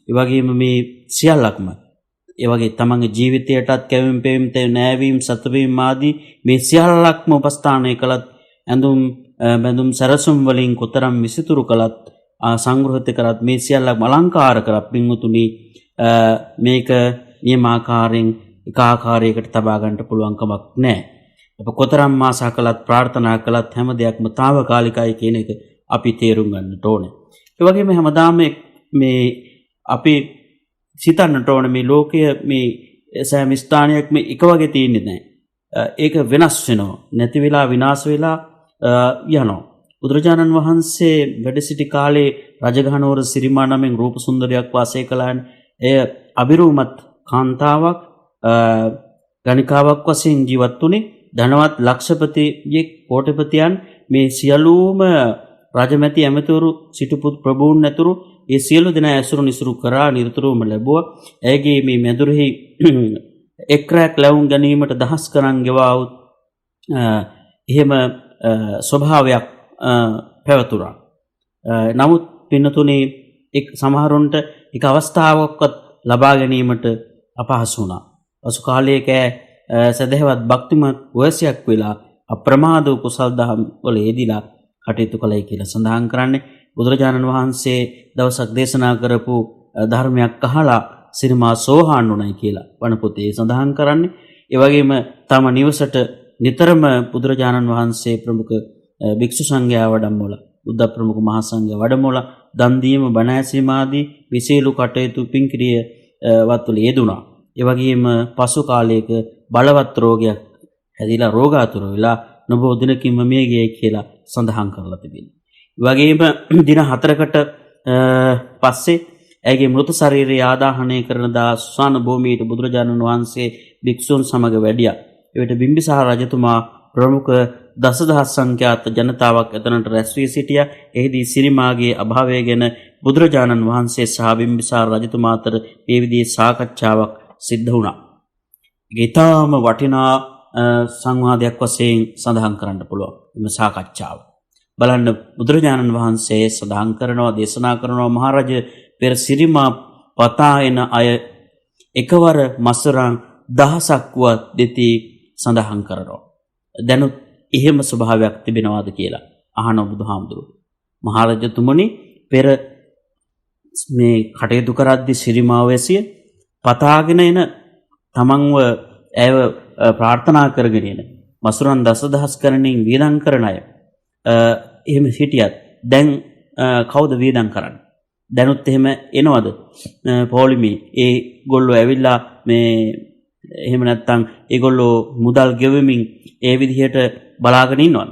ඒ වගේම මේ සියල්ලක්ම ඒ වගේ තමන්ගේ ජීවිතයටත් කැවීම් පෙවීම් නෑවීම් සතුවීම් ආදී මේ සියල්ලක්ම උපස්ථානය කළත් ඇඳුම් බැඳුම් සරසුම් වලින් කොතරම් විසිතුරු කළත් සංග්‍රහිත කරත් මේ සියල්ලක්ම අලංකාර කරත් පින්වතුනි මේක නියමාකාරයෙන් එක ආකාරයකට තබා ගන්නට පුළුවන් කමක් නැහැ. අප කොතරම් ආසා කළත් ප්‍රාර්ථනා කළත් හැම දෙයක්ම తాවකාලිකයි කියන එක අපි තේරුම් ගන්නට ඕනේ. ඒ වගේම හැමදාම මේ අපි සිතන්නට ඕනේ මේ ලෝකය මේ සෑම ස්ථානයක්ම එක වගේ තියෙන්නේ නැහැ. ඒක වෙනස් වෙනවා. නැති වෙලා විනාශ වෙලා යනවා. බුදුරජාණන් වහන්සේ වැඩ සිටි කාලේ රජගහනුවර සිරිමා නමින් රූප සුන්දරියක් වාසය කළාන්. එය අබිරූමත් කාන්තාවක් ගණිකාවක් වශයෙන් ජීවත් වුණේ. ධනවත් ලක්ෂපතියෙක් කෝටිපතියන් මේ සියලුම රජමැති ඇමතිවරු සිටුපු ප්‍රභූන් ඇතුළු ඒ සියලු දෙනා ඇසුරු නිසුරු කරා නිරතුරුවම ලැබුවා. ඇයගේ මේ මැදුරෙහි එක් රැක් ලැබුම් ගැනීමට දහස් කරන් ගෙවා වූ එහෙම ස්වභාවයක් පැවතුණා. නමුත් පින්නතුනේ එක් සමහරුන්ට එක අවස්ථාවක්වත් ලබා ගැනීමට අපහසු වුණා. පසු කාලයක සදහවත් භක්තිමත් වයසයක් වෙලා අප්‍රමාද කුසල් දහම් වල යෙදিলা කටයුතු කළයි කියලා සඳහන් කරන්නේ. බුදුරජාණන් වහන්සේ දවසක් දේශනා කරපු ධර්මයක් අහලා සිරිමා සෝහාන් වුණයි කියලා වණ පොතේ සඳහන් කරන්නේ. ඒ වගේම තම නිවසට නිතරම බුදුරජාණන් වහන්සේ ප්‍රමුඛ භික්ෂු සංඝයා වඩම්මවලා බුද්ධ ප්‍රමුඛ මහා සංඝයා වඩම්මවලා දන් දීම බණ ඇසීම ආදී විශේෂ කටයුතු පින්ක්‍රිය වත්වල යෙදුණා. ඒ වගේම පසු කාලයක බලවත් රෝගයක් හැදිලා රෝගාතුර වෙලා නොබෝ දිනකින්ම මිය ගියයි කියලා සඳහන් කරලා තිබෙනවා. ඒ වගේම දින 4කට පස්සේ ඇගේ මෘත ශරීරය ආදාහනය කරන දා සුසාන භූමියට බුදුරජාණන් වහන්සේ භික්ෂුන් සමග වැඩියා. එවිට බිම්බිසාර රජතුමා ප්‍රමුඛ දසදහස් සංඛ්‍යාත ජනතාවක් එතනට රැස් වී සිටියා. එහිදී සිරිමාගේ අභාවය ගැන බුදුරජාණන් වහන්සේ සහ බිම්බිසාර රජතුමා අතර මේ විදිහේ සාකච්ඡාවක් සිද්ධ වුණා. ඊටාම වටිනා සංවාදයක් වශයෙන් සඳහන් කරන්න පුළුවන් මේ සාකච්ඡාව. බලන්න බුදුරජාණන් වහන්සේ සඳහන් කරනවා දේශනා කරනවා මහරජ පෙර සිරිමා පතා එන අය එකවර මසුරන් දහසක් වත් දෙති සඳහන් කරනවා. දැනුත් එහෙම ස්වභාවයක් තිබෙනවාද කියලා අහන බුදුහාමුදුරුවෝ. මහරජතුමනි පෙර මේ කටයුතු කරද්දී සිරිමාව වැසිය පතාගෙන එන තමන්ව ඇව ප්‍රාර්ථනා කරගෙන එන මසුරන් දසදහස් කරණින් වේදම් කරන අය එහෙම හිටියත් දැන් කවුද වේදම් කරන්නේ? දැනුත් එහෙම එනවද? පොලිමේ ඒ ගොල්ලෝ ඇවිල්ලා මේ එහෙම නැත්තම් ඒගොල්ලෝ මුදල් ගෙවමින් ඒ විදිහට බලාගෙන ඉන්නවද?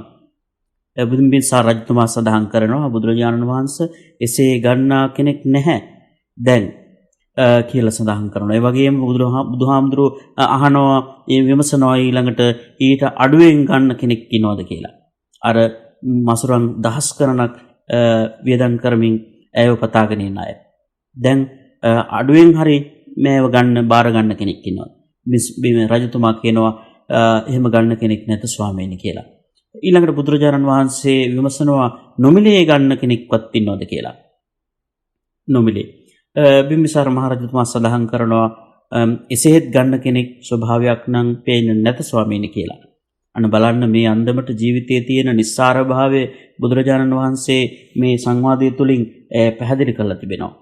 බිම්බිසාර රජතුමා සඳහන් කරනවා බුදුරජාණන් වහන්සේ එසේ ගන්නා කෙනෙක් නැහැ දැන් කියලා සඳහන් කරනවා. ඒ වගේම බුදුහාමුදුරුවෝ අහනවා මේ විමසනවා ඊළඟට ඊට අඩුවෙන් ගන්න කෙනෙක් ඉන්නවද කියලා. අර මසුරන් දහස් කරනක් වේදම් කරමින් ඇයව පතාගෙන ඉන්න අය. දැන් අඩුවෙන් හරි මේව ගන්න බාර ගන්න කෙනෙක් ඉන්නවා. රජතුමා කියනවා එහෙම ගන්න කෙනෙක් නැත ස්වාමීනි කියලා. ඊළඟට බුදුරජාණන් වහන්සේ විමසනවා නොමිලේ ගන්න කෙනෙක්වත් ඉන්නවද කියලා. නොමිලේ. බිම්බිසාර මහරජතුමා සඳහන් කරනවා එසේත් ගන්න කෙනෙක් ස්වභාවයක් නම් පේන්නේ නැත ස්වාමීනි කියලා. අන්න බලන්න මේ අන්දමට ජීවිතයේ තියෙන නිස්සාර භාවය බුදුරජාණන් වහන්සේ මේ සංවාදය තුළින් පැහැදිලි කරලා තිබෙනවා.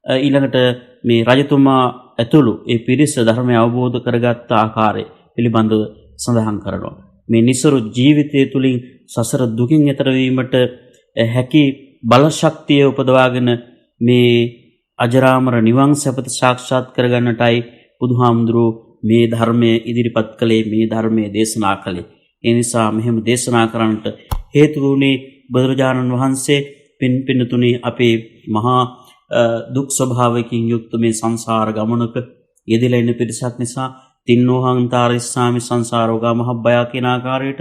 ඊළඟට මේ රජතුමා ඇතුළු ඒ පිරිස ධර්මය අවබෝධ කරගත් ආකාරය පිළිබඳව සඳහන් කරනවා. මේ නිසරු ජීවිතය තුළින් සසර දුකින් එතර වීමට හැකි බල ශක්තිය උපදවාගෙන මේ අජරාමර නිවන් සැපත සාක්ෂාත් කරගන්නටයි බුදුහාමුදුරුවෝ මේ ධර්මයේ ඉදිරිපත් කළේ මේ ධර්මයේ දේශනා කළේ. ඒ නිසා මෙහෙම දේශනා කරන්නට හේතු වුණේ බුදුරජාණන් වහන්සේ පින්තුනේ අපේ මහා දුක් ස්වභාවයකින් යුක්ත මේ සංසාර ගමනක යෙදලා ඉන්න පිරිසක් නිසා තින්නෝහංතාරිස්සාමි සංසාරෝගා මහබ්බය කියන ආකාරයට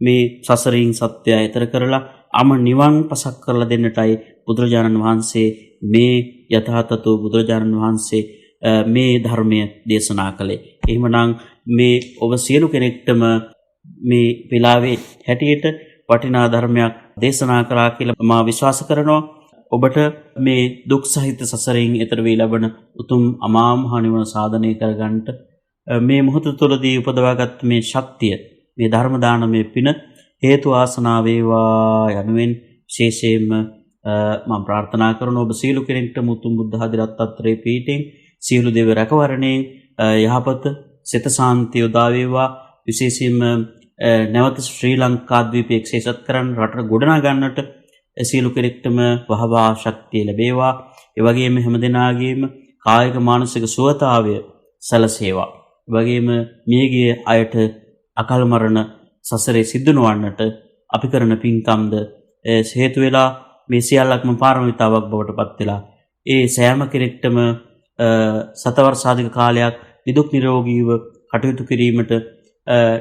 මේ සසරින් සත්‍යය ඈතර කරලා නිවන් පසක් කරලා දෙන්නටයි බුදුරජාණන් වහන්සේ මේ යථාතතෝ බුදුරජාණන් වහන්සේ මේ ධර්මය දේශනා කළේ. එහෙමනම් මේ ඔබ සියලු කෙනෙක්ටම මේ වෙලාවේ හැටියට වටිනා ධර්මයක් දේශනා කළා කියලා මා විශ්වාස කරනවා. ඔබට මේ දුක් සහිත සසරින් එතර වී ලබන උතුම් අමා මහ නිවන සාධනය කරගන්නට මේ මොහොත තුළදී උපදවාගත් මේ ශක්තිය මේ ධර්ම දානමය පින හේතු ආසනා වේවා යනුවෙන් විශේෂයෙන්ම මම ප්‍රාර්ථනා කරන ඔබ සියලු කෙනෙක්ට මුතුන් බුද්ධ ආදී රත්නත්‍රේ පීඨෙන් සියලු දේව රැකවරණයෙන් යහපත සිත සාන්තිය උදා වේවා. විශේෂයෙන්ම නැවත ශ්‍රී ලංකා ද්වීපයේ ක්ෂේත්‍රත් කරන් රටට ගොඩනගා ගන්නට සියලු කෙනෙක්ටම වහවා ශක්තිය ලැබේවා. ඒ වගේම හැමදෙනාගේම කායික මානසික සුවතාවය සැලසේවා. ඒ වගේම මියගිය අයට අකල් මරණ සසරේ සිද්ධ නොවන්නට අපි කරන පින්කම්ද හේතු වෙලා මේ සියල්ලක්ම පාරමිතාවක් බවට පත් වෙලා ඒ සෑම කෙනෙක්ටම සතවර්ෂාධික කාලයක් නිදුක් නිරෝගීව කටයුතු කිරීමට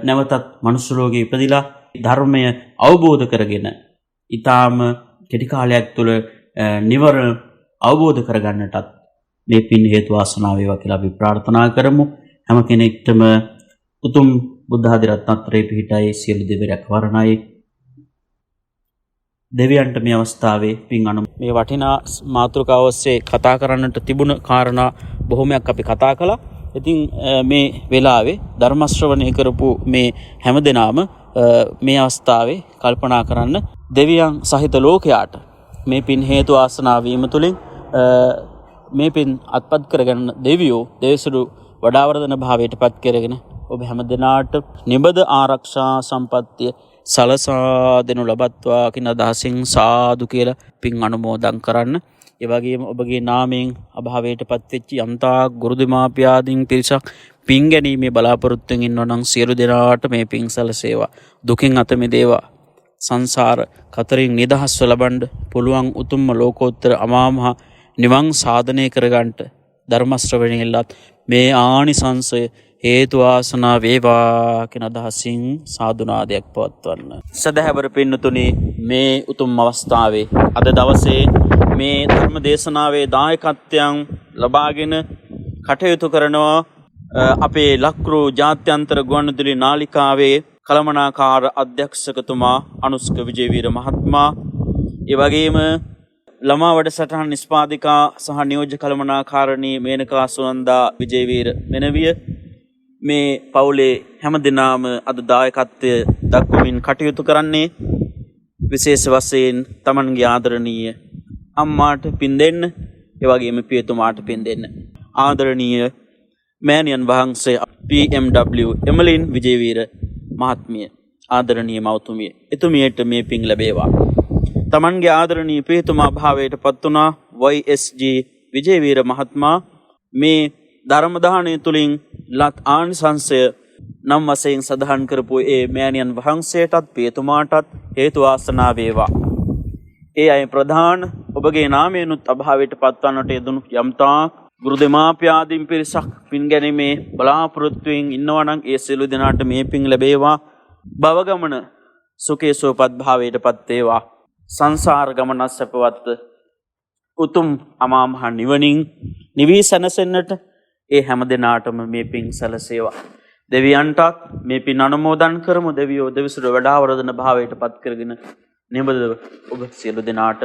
නැවතත් මනුෂ්‍ය ලෝකයේ ඉපදිලා ධර්මය අවබෝධ කරගෙන ඊටාම කෙටි කාලයක් තුළ නිවර අවබෝධ කරගන්නටත් මේ පින් හේතු වාසනා වේවා කියලා අපි ප්‍රාර්ථනා කරමු. හැම කෙනෙක්ටම උතුම් බුද්ධ ආදී රත්නත්‍රයේ පිහිටයි සියලු දෙවියන් වරණයි. දෙවියන්ට මේ අවස්ථාවේ පින් මේ වටිනා මාතෘකාව ඔස්සේ කතා කරන්නට තිබුණ කාරණා බොහොමයක් අපි කතා කළා. ඉතින් මේ වෙලාවේ ධර්ම ශ්‍රවණය කරපු මේ හැමදෙනාම මේ අවස්ථාවේ කල්පනා කරන්න දෙවියන් සහිත ලෝකයාට මේ පින් හේතු ආසනා වීම තුළින් මේ පින් අත්පත් කරගන්න දෙවියෝ දෙවිසුරු වඩාවර්ධන භාවයට පත් කරගෙන ඔබ හැමදෙනාට නිබඳ ආරක්ෂා සම්පත්තිය සලසා දෙනු ලබත්වා කියන අදහසින් සාදු කියලා පින් අනුමෝදන් කරන්න. ඒ වගේම ඔබගේ නාමයෙන් අභාවයට පත්වෙච්ච යම්තා ගුරු දෙමාපියාදීන් පිරිසක් පින් ගැනීමේ බලාපොරොත්තුෙන් ඉන්නවා නම් සියලු දෙනාට මේ පින් සැලසේවා. දුකින් අත මිදේවා. සංසාර කතරින් නිදහස්ව ලබන්න පුළුවන් උතුම්ම ලෝකෝත්තර අමාමහ නිවන් සාධනය කරගන්නට ධර්ම ශ්‍රවණයෙන්ලත් මේ ආනිසංසය හේතු ආසනා වේවා කියන අදහසින් සාදුනාදයක් පවත්වන්න. සදහැවර පින්නතුනි, මේ උතුම් අවස්ථාවේ අද දවසේ මේ ධර්ම දේශනාවේ දායකත්වයන් ලබාගෙන කටයුතු කරනවා අපේ ලක්රෝ ජාත්‍යන්තර ගුවන්විදුලි නාලිකාවේ කළමනාකාර අධ්‍යක්ෂකතුමා අනුස්ක විජේවීර මහත්මයා. ඒ වගේම ළමා වැඩසටහන් නිෂ්පාදිකා සහ නියෝජ්‍ය කළමනාකාරණී මේනකා සුනන්දා විජේවීර මෙනවිය මේ පවුලේ හැම දිනම අද දායකත්වය දක්වමින් කටයුතු කරන්නේ. විශේෂ වශයෙන් තමන්ගේ ආදරණීය අම්මාට පින් දෙන්න, ඒ වගේම පියතුමාට පින් දෙන්න. ආදරණීය මෑණියන් වහන්සේ PMW එමලින් විජේවීර මහත්මිය, ආදරණීය මවතුමිය, එතුමියට මේ පින් ලැබේවා. තමන්ගේ ආදරණීය පියතුමා භාවයට පත් වුණා YSG විජේවීර මහත්මයා මේ ධර්ම දානය තුලින් ලත් ආනිසංසය නම් වශයෙන් සඳහන් කරපු ඒ මෑණියන් වහන්සේටත් පියතුමාටත් හේතු වාසනා වේවා. ඒ අය ප්‍රධාන ඔබගේ නාමයෙන්ුත් අභාවයට පත්වන්නට යෙදුණු යම්තා ගුරු දෙමාපියාදීන් පිරිසක් පින් ගැනීමේ බලාපොරොත්තුවෙන් ඉන්නවා නම් ඒ සියලු දෙනාට මේ පින් ලැබේවා. භව ගමන සුඛේ සුවපත් භාවයට පත් වේවා. සංසාර ගමන සැපවත් උතුම් අමා මහ නිවනින් නිවී සැනසෙන්නට ඒ හැම දිනාටම මේ පින් සැලසේවා. දෙවියන්ටත් මේ පින් අනුමෝදන් කරමු. දෙවියෝ දෙවිසුර වඩාවර්ධන භාවයට පත් කරගෙන නිබඳව ඔබ සියලු දෙනාට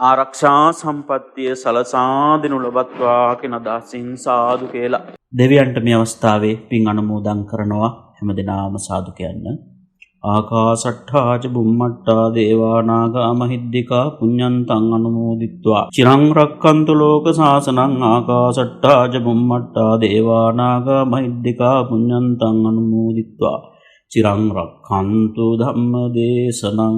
ආරක්ෂා සම්පත්තිය සලසා දෙනු ලබත්වා කියන අදහසින් සාදු කියලා දෙවියන්ට මේ අවස්ථාවේ පින් අනුමෝදන් කරනවා. හැම දිනාම සාදු කියන්න. ආකාසට්ඨා ච බුම්මට්ඨා දේවා නාග මහිද්దికා පුඤ්ඤන්තං අනුමෝදිත්වා චිරං රක්ඛන්තු ලෝක සාසනං. ආකාසට්ඨා ච බුම්මට්ඨා දේවා නාග මහිද්దికා පුඤ්ඤන්තං අනුමෝදිත්වා චිරං රක්ඛන්තු ධම්ම දේශනං.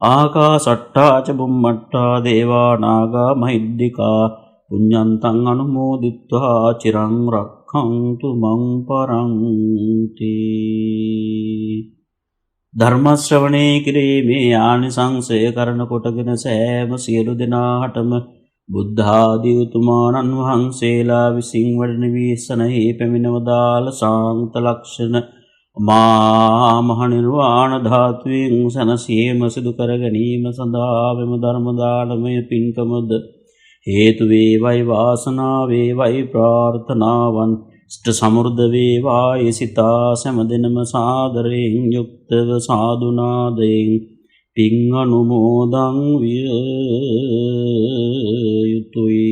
ආකාසට්ඨා ච බුම්මට්ඨා දේවා නාග මහිද්దికා පුඤ්ඤන්තං අනුමෝදිත්වා චිරං රක්ඛන්තු මං පරන්ති. ධර්ම ශ්‍රවණය කිරීමේ ආනිසංසය කරන කොටගෙන සෑම සියලු දෙනාටම බුද්ධ ආදී උතුමාණන් වහන්සේලා විසින් වඩන විසනහි පැමිණවදාල සාන්ත ලක්ෂණ මා මහ නිර්වාණ ධාතුවෙන් සනසීම සිදු කර ගැනීම සඳහා මෙම ධර්ම දානමය පින්කමද හේතු වේවයි වාසනාව වේවයි ප්‍රාර්ථනාවන් ෂ්ට සමෘද්ධ වේවා. යසිතා සෑම සාදරයෙන් යුක්තව සාදුනාදයෙන් පින් අනුමෝදන් විය යුතුයි.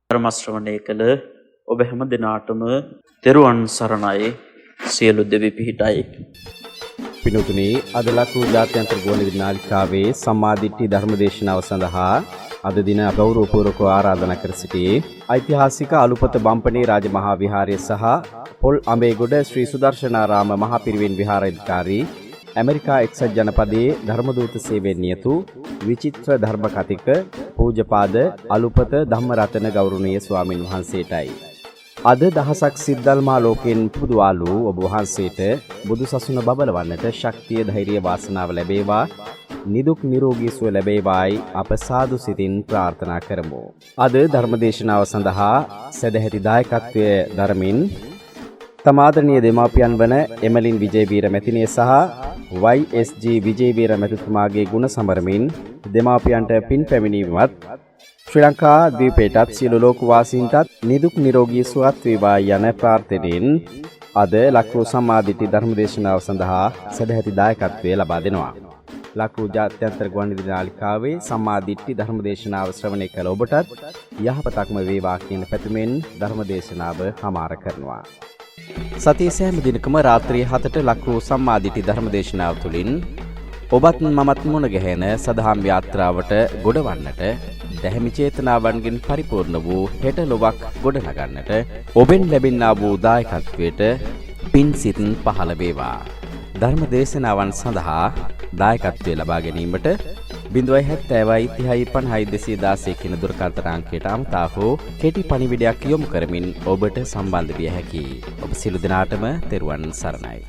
ධර්ම ශ්‍රවණය කළ ඔබ හැම දිනාටම තෙරුවන් සරණයි. සියලු දෙවි පිහිටයි. පිනුතුනි, අද ලක්රූ ජාත්‍යන්තර ගුවන්විදුලි නාලිකාවේ සම්මාදිට්ඨි ධර්මදේශනාව සඳහා අද දින ගෞරවපූර්වක ආරාධනා කර සිටියේ ඓතිහාසික අලුපත බම්පනේ රාජමහා විහාරය සහ පොල් අඹේගොඩ ශ්‍රී සුදර්ශනාරාම මහා පිරිවෙන් විහාරාධිකාරී ඇමරිකා එක්සත් ජනපදයේ ධර්මදූත සේවයෙන් නියතු විචිත්‍ර ධර්ම කතික පූජ්‍යපාද අලුපත ධම්මරතන ගෞරවනීය ස්වාමින් වහන්සේටයි. අද දහසක් සිද්දල්මා ලෝකෙන් පුදුවාලු ඔබ වහන්සේට බුදු සසුන බබලවන්නට ශක්තිය ධෛර්ය වාසනාව ලැබේවා. නිදුක් නිරෝගී සුව ලැබේවායි අප සාදු සිතින් ප්‍රාර්ථනා කරමු. අද ධර්මදේශනාව සඳහා සදැහැති දායකත්වයේ දරමින් තමාදරණීය දෙමාපියන් වන එමලින් විජේවීර මැතිණිය සහ YSG විජේවීර මැතිතුමාගේ ගුණ සමරමින් දෙමාපියන්ට පින් පැමිණීමත් ශ්‍රී ලංකා ද්වීපයටත් සියලු ලෝකවාසීන්ටත් නිදුක් නිරෝගී සුවත් වේවා යන ප්‍රාර්ථනාවෙන් අද ලක්රූ සම්මාදිට්ඨි ධර්මදේශනාව සඳහා සදැහැති දායකත්වය ලබා දෙනවා. ලක්රූ ජාත්‍යන්තර ගුවන්විදුලි නාලිකාවේ සම්මාදිට්ඨි ධර්මදේශනාව ශ්‍රවණය කළ ඔබටත් යහපතක්ම වේවා කියන පැතුමෙන් ධර්මදේශනාව හමාර කරනවා. සතිය සෑම දිනකම රාත්‍රී 7ට ලක්රූ සම්මාදිට්ඨි ධර්මදේශනාව තුළින් ඔබත් මමත් මුණ ගැහෙන සදහම් යාත්‍රාවට ගොඩවන්නට දැහැමි චේතනාවන්ගෙන් පරිපූර්ණ වූ හෙට ලොවක් ගොඩනගන්නට ඔබෙන් ලැබෙනා වූ දායකත්වයට පින් සිත් පහළ වේවා. ධර්ම දේශනාවන් සඳහා දායකත්වය ලබා ගැනීමට 07030500216 කියන දුරකථන අංකයට අමතා හෝ කෙටි පණිවිඩයක් යොමු කරමින් ඔබට සම්බන්ධ විය හැකියි. ඔබ සියලු දෙනාටම තෙරුවන් සරණයි.